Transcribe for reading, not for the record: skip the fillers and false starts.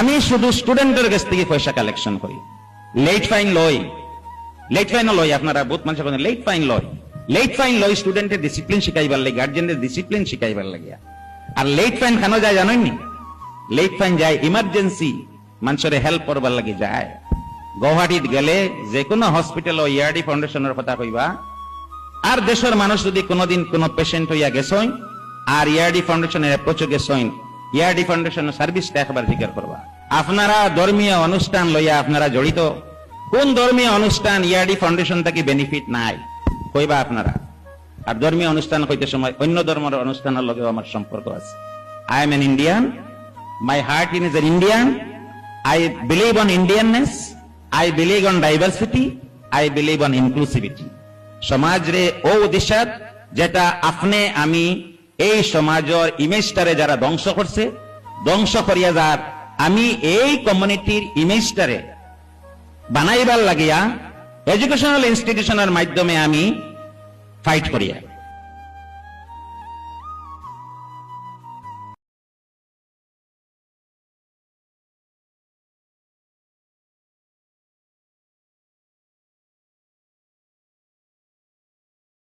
আমি শুধু স্টুডেন্টের কাছ থেকে পয়সা কালেকশন করি, লেট ফাইন লই আপনারা বহুত মানুষ লেট ফাইন লই স্টুডেন্টের ডিসিপ্লিন শিখাইবার লাগে, গার্জেনের ডিসিপ্লিন শিখাইবার লাগে। আর লেট ফাইন কেন যায় জানেননি? লেট ফাইন যায় ইমার্জেন্সি মানুষের হেল্প করবার লাগে যায়। গুয়াহাটিত গেলে যে কোনো হসপিটাল ইয়ারডি ফাউন্ডেশনের কথা কইবা, আর দেশের মানুষ যদি কোনোদিন কোনো পেশেন্ট হইয়া গেছই আর ইয়ারডি ফাউন্ডেশনের অ্যাপ্রোচে গেছই, ইয়ারডি ফাউন্ডেশনের সার্ভিসটা একবার জিজ্ঞার করবা। আপনারা ধর্মীয় অনুষ্ঠান লইয়া আপনারা জড়িত, কোন ধর্মীয় অনুষ্ঠান ইয়ারডি ফাউন্ডেশন থেকে বেনিফিট নাই কইবা আপনারা। আর ধর্মীয় অনুষ্ঠান কইতে সময় অন্য ধর্মের অনুষ্ঠানের লগেও আমার সম্পর্ক আছে। I am an Indian, my heart is an Indian, I believe on Indianness, I believe on diversity, I believe on inclusivity. সমাজ রে ও দিশাত যেটা আপনি আমি এই সমাজের ইমেজটারে যারা ধ্বংস করছে, ধ্বংস করিয়া যার আমি এই কমিউনিটির ইমেজটারে বানাইবার লাগিয়া এডুকেশনাল ইনস্টিটিউশনের মাধ্যমে আমি ফাইট করিয়া